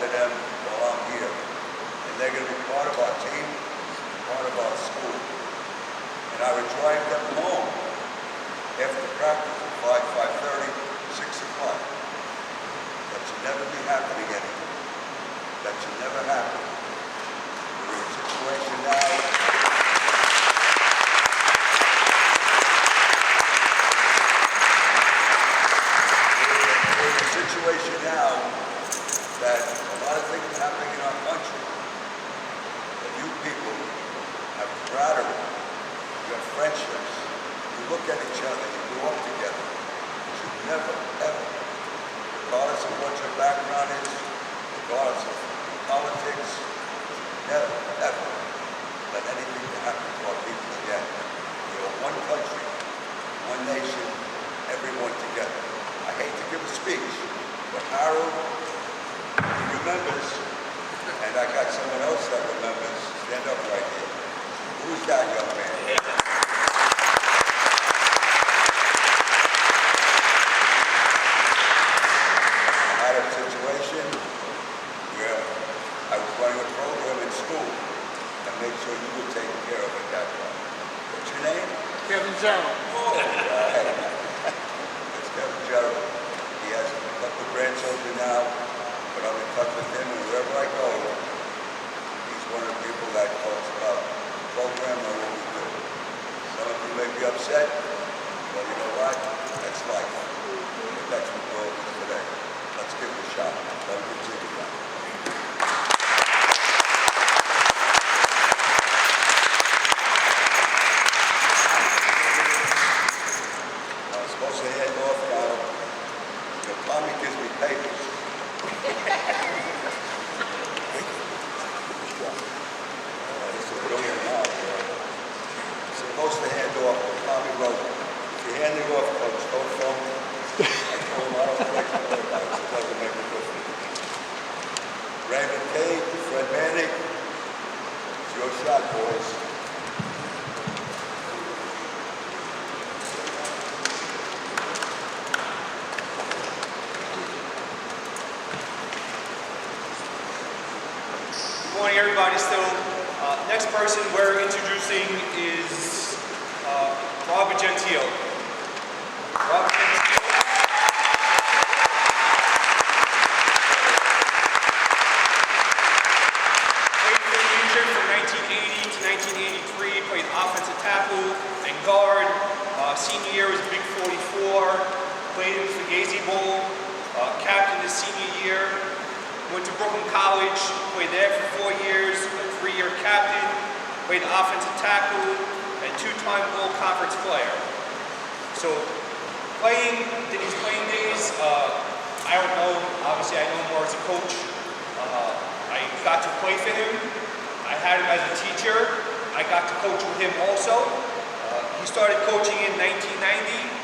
to them while I'm here. And they're going to be part of our team, part of our school. And I would drive them home after practice at 5:30, 6 o'clock. That should never be happening anymore. That should never happen. We're in a situation now. Situation now that a lot of things are happening in our country. That you people have camaraderie, you have friendships, you look at each other, you grow up together. You should never, ever, regardless of what your background is, regardless of politics, never, ever let anything happen to our people again. We are one country, one nation, everyone together. I hate to give a speech, but Harold, he remembers, and I got someone else that remembers. Stand up right here. Who's that young man? I had a situation where I was running a program in school and made sure you were taken care of at that time. What's your name? Kevin Jones. Oh, right. Kevin Gerald. He has a couple of grandchildren now, but I'm in touch with him, and wherever I go, he's one of the people that talks about the program and what we do. Some of you may be upset, but you know what? That's life. But that's what the world is today. Let's give it a shot. Let him continue that. Tommy gives me papers. This is brilliant now. You're supposed to hand off what Tommy wrote. If you hand it off, Coach, don't phone me. I told him I don't like to know about it. It doesn't make a difference. Raymond Cade, Fred Manning, it's your shot, boys. Good morning, everybody. Still, next person we're introducing is Robert Gentile. Robert Gentile. Played for Utrecht from 1980 to 1983. Played offensive tackle and guard. Senior year was Big 44. Played in the Fugazi Bowl. Captain his senior year. Went to Brooklyn College, played there for 4 years, a 3-year captain, played offensive tackle, and 2-time All-Conference player. So, did his playing days, I don't know. Obviously, I know him more as a coach. I got to play for him. I had him as a teacher. I got to coach with him also. He started coaching in 1990.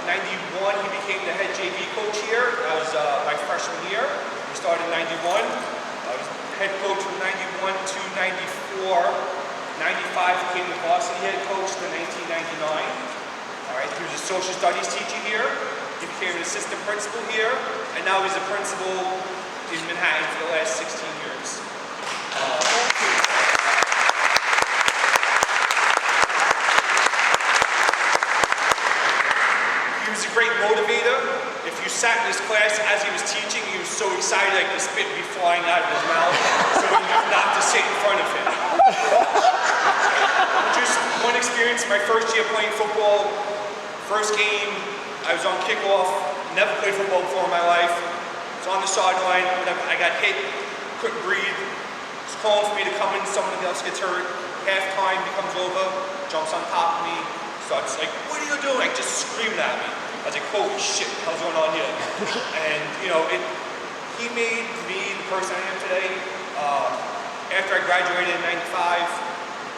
91, he became the head JV coach here. That was my freshman year. We started in 91. I was head coach from 91 to 94. 95 became the varsity head coach to 1999. All right, he was a social studies teacher here. He became an assistant principal here, and now he's a principal in Manhattan for the last 16 years. He was a great motivator. If you sat in his class as he was teaching, he was so excited like the spit would be flying out of his mouth, so he knew not to sit in front of him. Just one experience, my first year playing football, first game, I was on kickoff, never played football before in my life. I was on the sideline, I got hit, couldn't breathe. He's calling for me to come in, someone else gets hurt. Halftime, he comes over, jumps on top of me, starts like, "What are you doing?" Like just screaming at me. I was like, "Holy shit, how's going on here?" And you know, he made me the person I am today. After I graduated in 95,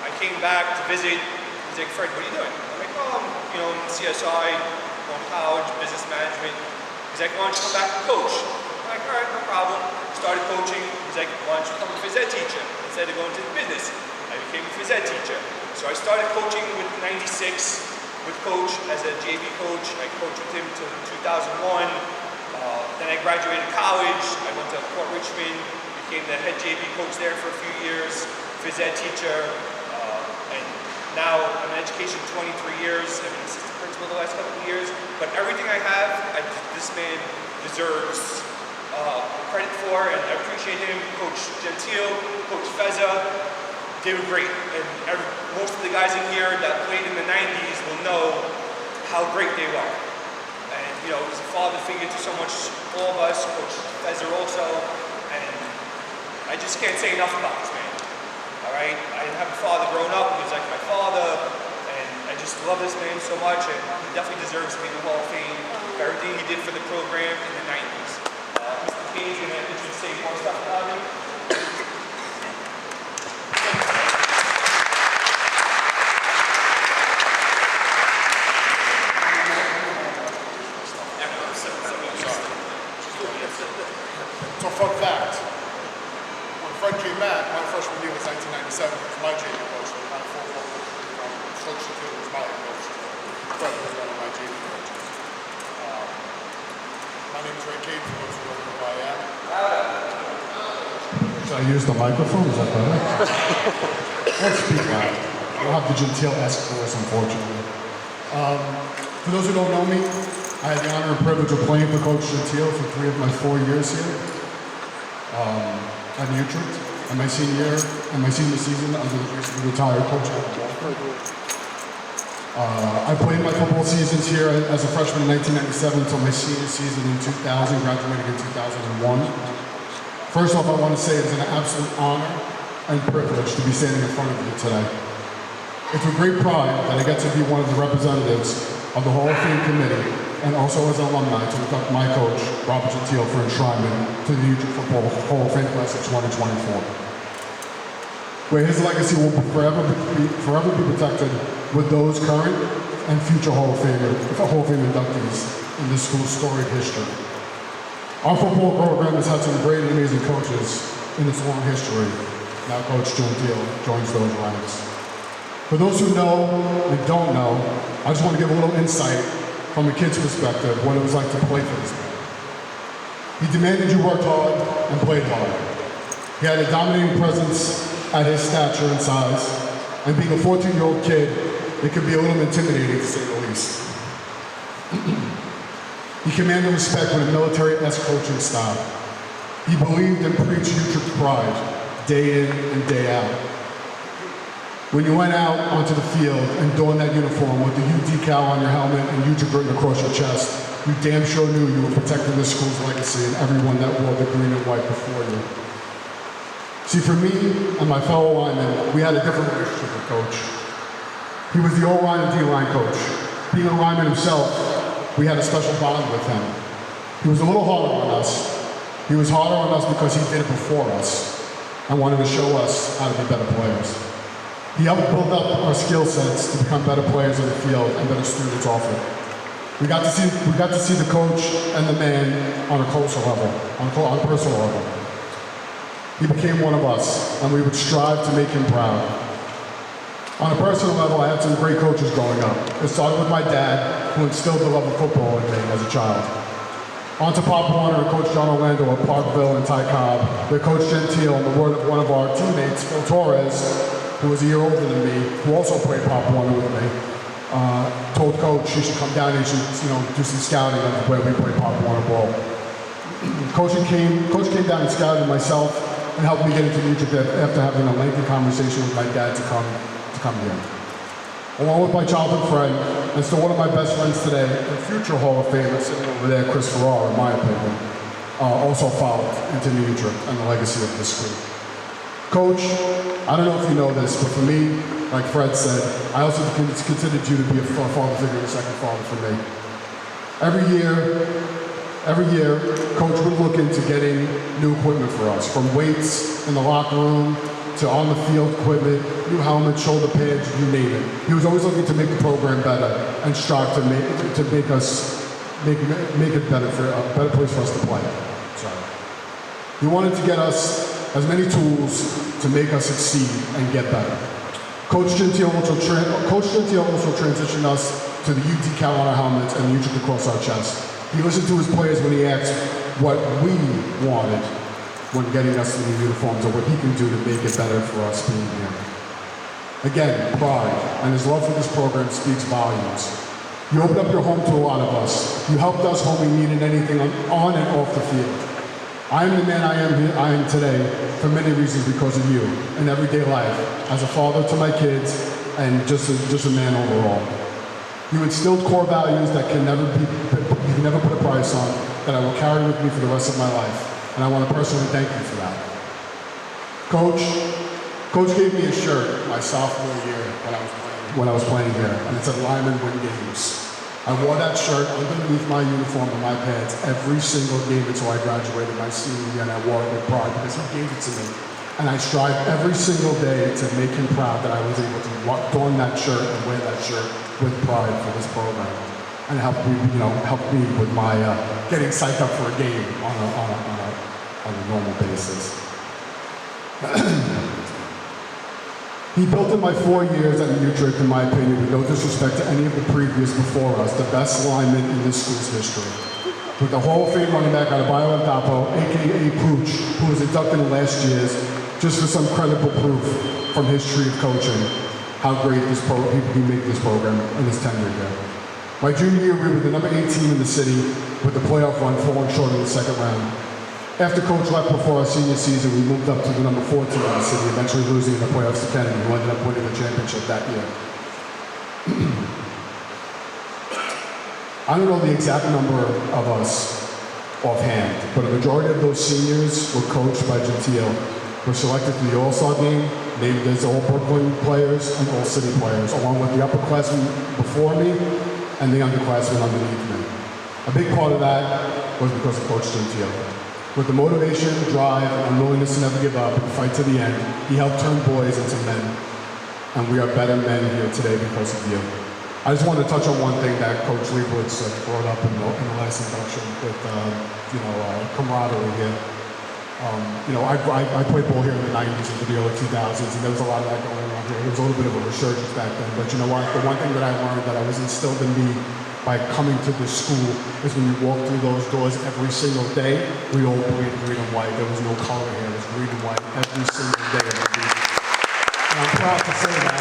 I came back to visit. He's like, "Fred, what are you doing?" I'm like, "Oh, I'm, in CSI, going to college, business management." He's like, "Why don't you come back and coach?" I'm like, "All right, no problem." Started coaching. He's like, "Why don't you become a phys ed teacher instead of going to the business?" I became a phys ed teacher. So I started coaching with 96 with Coach as a JV coach. I coached with him until 2001. Then I graduated college. I went to Port Richmond became the head JV coach there for a few years, phys ed teacher, and now I'm in education 23 years. I've been assistant principal the last couple of years. But everything I have, this man deserves credit for, and I appreciate him. Coach Gentile, Coach Feza, they were great. And most of the guys in here that played in the 90s will know how great they were. And, you know, he's a father figure to so much, all of us, Coach Feza also, and I just can't say enough about this man. All right? I didn't have a father growing up. He was like my father, and I just love this man so much, and he definitely deserves to be in the Hall of Fame for everything he did for the program in the 90s. Mr. Payne's going to introduce say more stuff about him. So fun fact, when Fred came back, my freshman year was 1997, he was my JV coach, so kind of from Coach Gentile was my coach. Fred was one of my JV coaches. My name is Ray Cade, for those who don't know who I am. Should I use the microphone? Is that better? Let's speak loud. I don't have the Gentile-esque voice, unfortunately. For those who don't know me, I had the honor and privilege of playing for Coach Gentile for 3 of my 4 years here at Utrecht. And my senior season under the recently retired coach. I played my football seasons here as a freshman in 1997 until my senior season in 2000, graduating in 2001. First off, I want to say it's an absolute honor and privilege to be standing in front of you today. It's with great pride that I get to be one of the representatives of the Hall of Fame Committee, and also as an alumni to induct my coach, Robert Gentile, for enshrinement to the Utrecht Football Hall of Fame Class of 2024. Where his legacy will forever be protected with those current and future Hall of Fame inductees in this school's storied history. Our football program has had some great and amazing coaches in its long history. Now Coach Gentile joins those ranks. For those who know and don't know, I just want to give a little insight from a kid's perspective, what it was like to play for this man. He demanded you worked hard and played hard. He had a dominating presence at his stature and size, and being a 14-year-old kid, it could be a little intimidating to say the least. He commanded respect with a military-esque coaching style. He believed and preached Utrecht pride, day in and day out. When you went out onto the field and donned that uniform with the U decal on your helmet and Utrecht written across your chest, you damn sure knew you were protecting the school's legacy and everyone that wore the green and white before you. See, for me and my fellow linemen, we had a different relationship with Coach. He was the O-line and D-line coach. Being a lineman himself, we had a special bond with him. He was a little harder on us. He was harder on us because he did it before us and wanted to show us how to be better players. He helped build up our skill sets to become better players in the field and better students off it. We got to see the coach and the man on a closer level, on a personal level. He became one of us, and we would strive to make him proud. On a personal level, I had some great coaches growing up. It started with my dad, who instilled the love of football in me as a child. On to Pop Warner and Coach John Orlando at Parkville and Ty Cobb, where Coach Gentile, in the word of one of our teammates, Phil Torres, who was a year older than me, who also played Pop Warner with me, told Coach he should come down and he should, do some scouting of where we play Pop Warner ball. Coach came down and scouted myself and helped me get into Utrecht after having a lengthy conversation with my dad to come here. Along with my childhood friend, and still one of my best friends today, and future Hall of Famer sitting over there, Chris Farrar, in my opinion, also followed into New Utrecht and the legacy of this school. Coach, I don't know if you know this, but for me, like Fred said, I also considered you to be a father figure, a second father for me. Every year, Coach would look into getting new equipment for us, from weights in the locker room to on the field equipment, new helmets, shoulder pads, you name it. He was always looking to make the program better and strive to make it better for a better place for us to play. Sorry. He wanted to get us as many tools to make us succeed and get better. Coach Gentile also transitioned us to the U decal on our helmets and the Utrecht across our chest. He listened to his players when he asked what we wanted when getting us the new uniforms or what he can do to make it better for us being here. Again, pride, and his love for this program speaks volumes. You opened up your home to a lot of us. You helped us when we needed anything on and off the field. I am the man I am today for many reasons because of you in everyday life, as a father to my kids and just a man overall. You instilled core values that you can never put a price on, that I will carry with me for the rest of my life. And I want to personally thank you for that. Coach gave me a shirt my sophomore year when I was playing here, and it said Lyman Win Games. I wore that shirt underneath my uniform and my pads every single game until I graduated my senior year, and I wore it with pride because he gave it to me. And I strive every single day to make him proud that I was able to don that shirt and wear that shirt with pride for this program, and help me with my getting psyched up for a game on a normal basis. He built in my 4 years at Utrecht, in my opinion, with no disrespect to any of the previous before us, the best lineman in this school's history. With the Hall of Fame running back out of Bio a.k.a. Pooch, who was inducted in last year's, just for some credible proof from history of coaching, how great he made this program in his tenure here. My junior year, we were the number 8 team in the city, with the playoff run falling short in the second round. After Coach left before our senior season, we moved up to the number 4 team in the city, eventually losing in the playoffs to Kennedy, who ended up winning the championship that year. I don't know the exact number of us offhand, but a majority of those seniors were coached by Gentile, were selected to the All-Star game, named as All Brooklyn players and All City players, along with the upperclassmen before me and the underclassmen underneath me. A big part of that was because of Coach Gentile. With the motivation, drive, and willingness to never give up and fight to the end, he helped turn boys into men. And we are better men here today because of you. I just wanted to touch on one thing that Coach Leibowitz brought up in the last induction with, camaraderie here. I played ball here in the 90s and the early 2000s, and there was a lot of that going on here. There was a little bit of a resurgence back then, but you know what? The one thing that I learned that I was instilled in me by coming to this school is when you walk through those doors every single day, we all breathe green and white. There was no color here. It was green and white every single day of the week. And I'm proud to say that.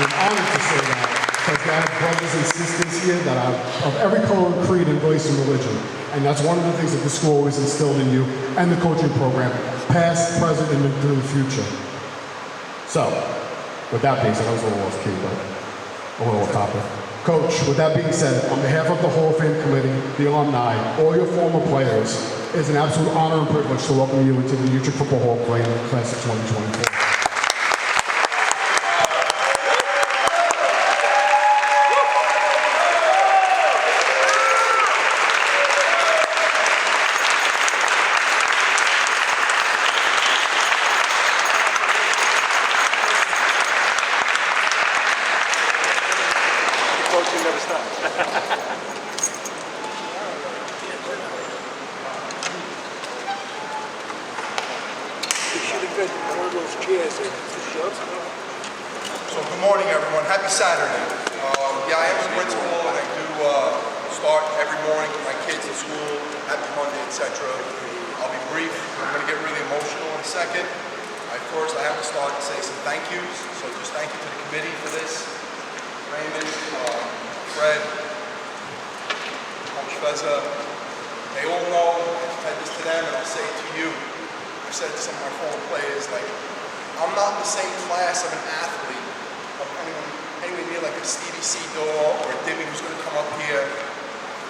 And I'm honored to say that because I have brothers and sisters here that are of every color, creed, and race and religion. And that's one of the things that the school always instilled in you and the coaching program, past, present, and into the future. So, with that being said, I was a little off key, but a little off topic. Coach, with that being said, on behalf of the Hall of Fame Committee, the alumni, all your former players, it is an absolute honor and privilege to welcome you into the Utrecht Football Hall of Fame class of 2024. Coaching never stops. You should have been one of those chairs that So good morning, everyone. Happy Saturday. I am a principal, and I do start every morning with my kids at school, happy Monday, etc. I'll be brief. I'm going to get really emotional in a second. First, I have to start and say some thank yous. So just thank you to the committee for this. Raymond, Fred, Coach Feza. They all know, I've said this to them, and I'll say it to you. I've said to some of my former players, like, I'm not in the same class of an athlete, of anyone anywhere near like a Stevie Seedor or a Dimmy who's going to come up here.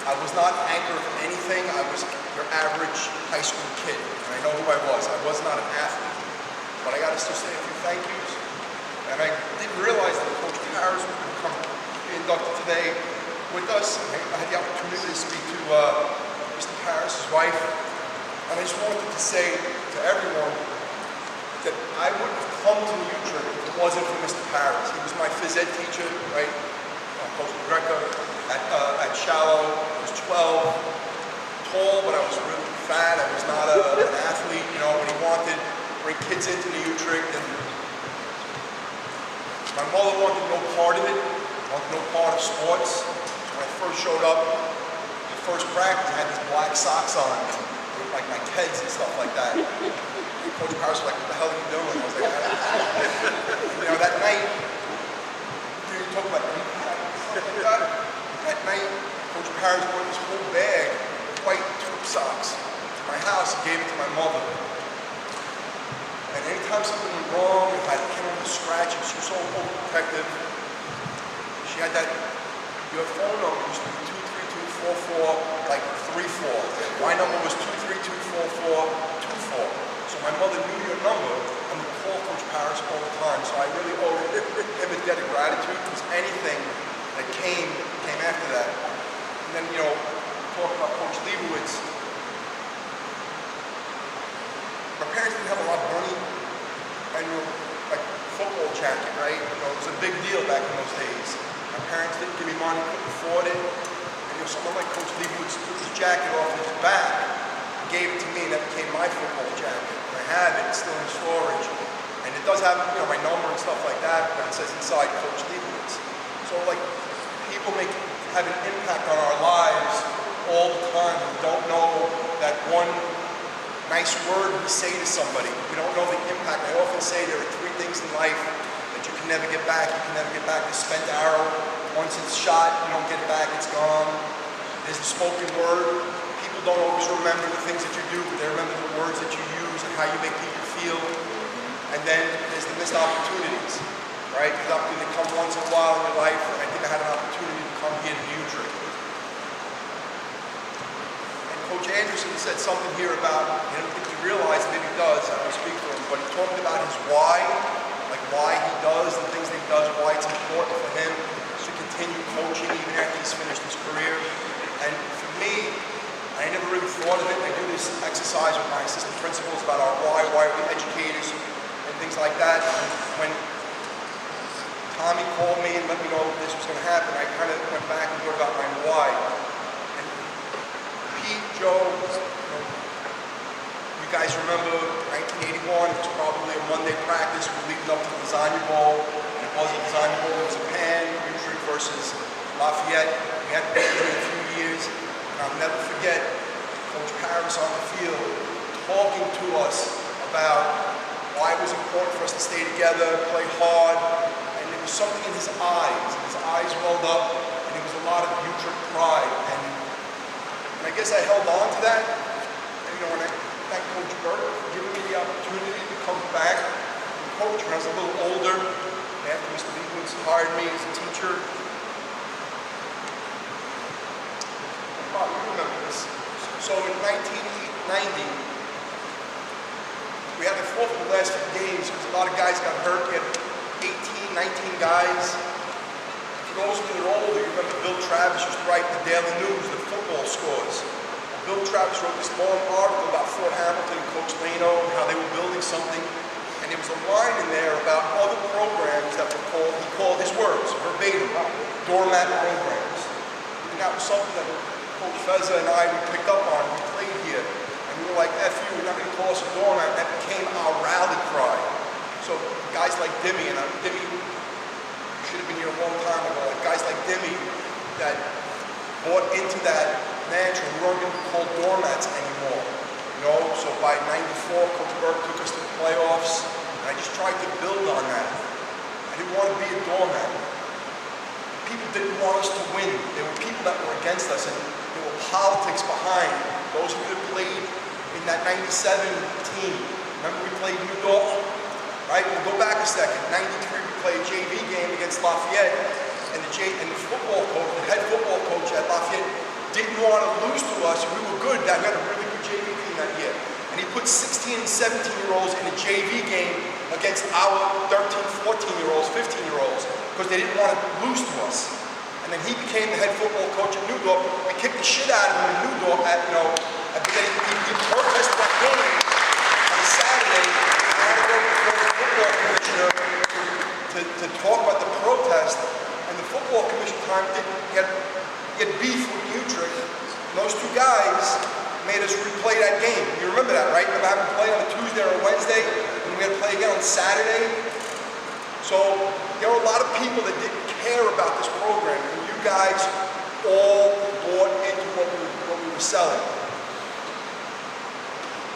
I was not anchored for anything. I was your average high school kid, and I know who I was. I was not an athlete, but I got to still say a few thank yous. And I didn't realize that Coach Harris would come be inducted today with us. I had the opportunity to speak to Mr. Harris's wife, and I just wanted to say to everyone that I wouldn't have come to Utrecht if it wasn't for Mr. Harris. He was my phys ed teacher, right? Coach Greco at Shallow. I was 12, tall, but I was really fat. I was not an athlete, but he wanted to bring kids into the Utrecht, and my mother wanted no part of it, wanted no part of sports. When I first showed up, the first practice, I had these black socks on with like my heads and stuff like that. And Coach Paris was like, what the hell are you doing? I was like, you know, that night, you talk about impact and stuff like that. That night, Coach Paris brought this whole bag of white tube socks to my house and gave it to my mother. And anytime something went wrong, if I came home with scratches, she was so overprotective. She had that, your phone number used to be 23244, like 34. My number was 2324424. So my mother knew your number and would call Coach Paris all the time. So I really owe him a debt of gratitude because anything that came after that. And then, you know, talking about Coach Leibowitz, my parents didn't have a lot of money, and like football jacket, right? You know, it was a big deal back in those days. My parents didn't give me money, couldn't afford it. And you know, someone like Coach Leibowitz took his jacket off his back, gave it to me, and that became my football jacket. And I have it, it's still in storage. And it does have, you know, my number and stuff like that, but it says inside Coach Leibowitz. So like, people have an impact on our lives all the time. We don't know that one nice word we say to somebody. We don't know the impact. I often say there are 3 things in life that you can never get back. You can never get back the spent arrow. Once it's shot, you don't get it back, it's gone. There's the spoken word. People don't always remember the things that you do, but they remember the words that you use and how you make people feel. And then there's the missed opportunities, right? The opportunity to come once in a while in your life, and I think I had an opportunity to come here to Utrecht. And Coach Anderson said something here about, I don't think he realized, maybe he does, I don't speak for him, but he talked about his why, like why he does the things that he does, why it's important for him to continue coaching even after he's finished his career. And for me, I never really thought of it. I do this exercise with my assistant principals about our why are we educators, and things like that. And when Tommy called me and let me know this was going to happen, I kind of went back and thought about my why. And Pete, Joe, you guys remember 1981, it was probably a Monday practice. We were leading up to the Lasagna Bowl, and it wasn't Lasagna Bowl, it was a Pan, Utrecht versus Lafayette. We hadn't been there in a few years, and I'll never forget Coach Paris on the field talking to us about why it was important for us to stay together, play hard, and there was something in his eyes. His eyes welled up, and there was a lot of Utrecht pride. And I guess I held on to that. And, you know, when I thank Coach Burke for giving me the opportunity to come back and coach when I was a little older, after Mr. Leibowitz hired me as a teacher. Bob, you remember this. So in 1990, we had the fourth of the last few games because a lot of guys got hurt. We had 18, 19 guys. For those of you that are older, you remember Bill Travis used to write in the Daily News the football scores. Bill Travis wrote this long article about Fort Hamilton and Coach Leno and how they were building something. And there was a line in there about other programs that were called, he called his words, verbatim, doormat programs. And that was something that Coach Feza and I, we picked up on. We played here. We were like, F you, we're not going to call us a doormat. That became our rally cry. So guys like Dimmy, and Dimmy should have been here a long time ago, like guys like Dimmy that bought into that mantra, we weren't going to be called doormats anymore. You know, so by 94, Coach Burke took us to the playoffs, and I just tried to build on that. I didn't want to be a doormat. People didn't want us to win. There were people that were against us, and there were politics behind those who had played in that 97 team. Remember we played New Dalton, right? We'll go back a second. 93, we played a JV game against Lafayette, and the football coach, the head football coach at Lafayette, didn't want to lose to us. We were good. We had a really good JV team that year. And he put 16 and 17-year-olds in a JV game against our 13, 14-year-olds, 15-year-olds, because they didn't want to lose to us. And then he became the head football coach at New York. We kicked the shit out of him in New York he protested that game on Saturday. I had to go before the football commissioner to talk about the protest. And the football commissioner he had beef with Utrecht. And those two guys made us replay that game. You remember that, right? Remember having to play on a Tuesday or a Wednesday, and we had to play again on Saturday? So there were a lot of people that didn't care about this program, and you guys all bought into what we were selling.